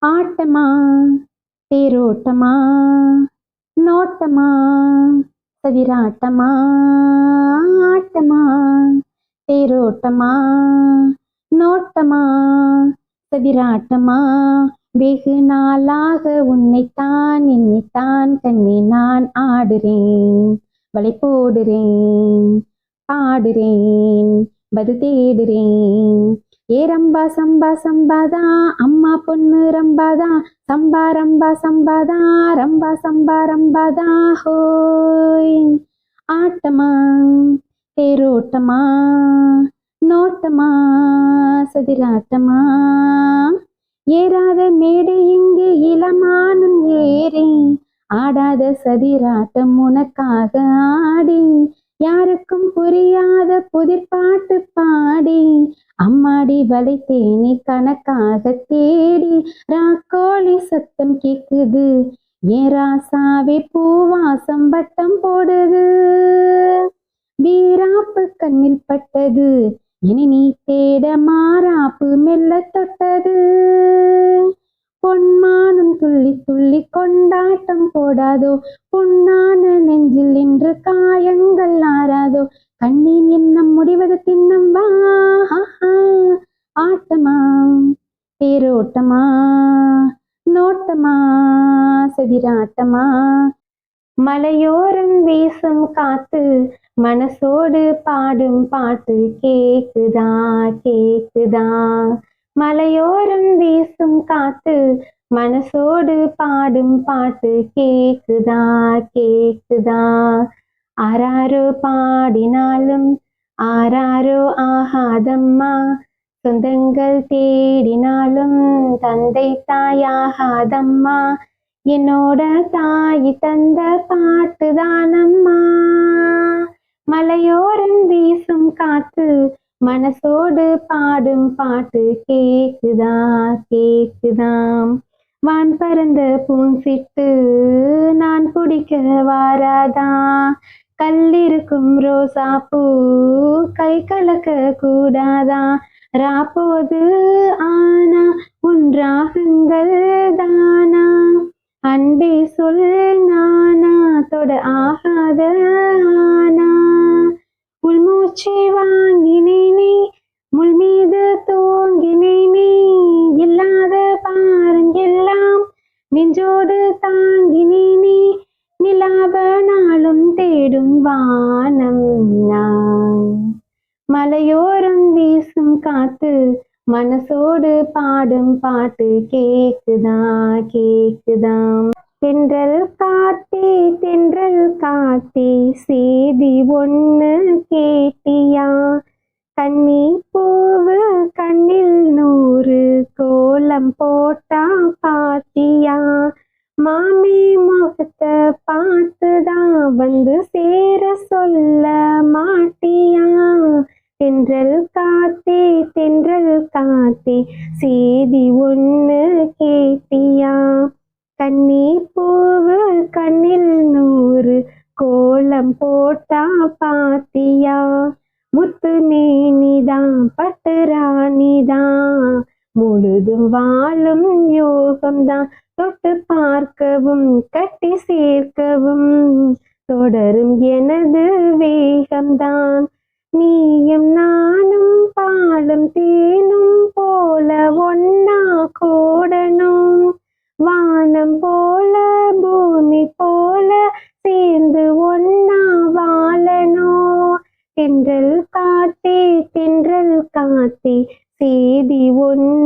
ஆட்டமா தேரோட்டமா நோட்டமா சதிராட்டமா ஆட்டமா தேரோட்டமா நோட்டமா சதிராட்டமா வெகு நாளாக உன்னைத்தான் எண்ணித்தான் கண்ணே நான் ஆடுறேன் வலை போடுறேன் பாடுறேன் பதில் தேடுறேன் ஏ ரம்பா சம்பா சம்பாதா அம்மா பொண்ணு ரம்பாதா சம்பா ரம்பா சம்பாதா ரம்பா சம்பா ரம்பாதா ஹோய் ஆட்டமா தேரோட்டமா நோட்டமா சதிராட்டமா ஏறாத மேடை இங்கு இளமானும் ஏறி ஆடாத சதிராட்டம் உனக்காக ஆடி யாருக்கும் புரியாத புதிர்பாட்டு பாடி அம்மாடி வளைத்தேனே கணக்காக தேடி ராக்கோழி சத்தம் கேக்குது ஏன் ராசாவே பூவாசம் வட்டம் போடுது வீராப்பு கண்ணில் பட்டது இனி நீ தேட மாறாப்பு மெல்ல தொட்டது பொன்மானம் துள்ளி துள்ளி கொண்டாட்டம் போடாதோ பொன்னான நெஞ்சில் இன்று காயங்கள் ஆறாதோ கண்ணின் எண்ணம் முடிவது தின்னம் வா ஆட்டமா தேரோட்டமா நோட்டமா சதிராட்டமா மலையோரம் வீசும் காத்து மனசோடு பாடும் பாட்டு கேக்குதா கேக்குதா மலையோரம் வீசும் காத்து மனசோடு பாடும் பாட்டு கேக்குதா கேக்குதா ஆராரோ பாடினாலும் ஆராரோ ஆகாதம்மா சொந்தங்கள் தேடினாலும் தந்தை தாயாகாதம்மா என்னோட தாய் தந்த பாட்டு தானம்மா மலையோரம் வீசும் காத்து மனசோடு பாடும் பாட்டு கேக்குதா கேக்குதாம் வான் பறந்த பூஞ்சிட்டு நான் குடிக்க வாராதா கல்லிருக்கும் ரோசா பூ கை கலக்க கூடாதா ராப்போது ஆனா உன் ராகங்கள் தானா அன்பே சொல் நானா தொட ஆகாத ஆனா உள்மூச்சை வாங்கினேனே முள் மீது தூங்கினேனே இல்லாத பாருங்க எல்லாம் நெஞ்சோடு தாங்கினேனே நிலாப நாளும் தேடும் வானம் நான் மலையோரம் வீசும் காத்து மனசோடு பாடும் பாட்டு கேக்குதா கேக்குதாம் தென்றல் காத்தே செய்தி ஒண்ணு கேட்டியா கன்னி பூவு கண்ணில் 100 கோலம் போட்டா பாத்தியா மாமி முகத்தை பார்த்துதான் வந்து சேர சொல்ல மாட்டியா தென்றல் காத்தே செய்தி ஒண்ணு கேட்டியா கன்னி பூவு கண்ணில் 100 கோலம் போட்டா பாத்தியா முத்து மேனிதான் பட்டு ராணிதான் முழுதும் வாழும் யோகம்தான் தொட்டு பார்க்கவும் கட்டி சேர்க்கவும் தொடரும் எனது வேகம்தான் நீயும் நானும் பாலும் தேனும் போல ஒன்னா கூடணும் வானம் போல பூமி போல சேர்ந்து ஒன்னா வாழணும் தென்றல் காத்தே செய்தி ஒன்று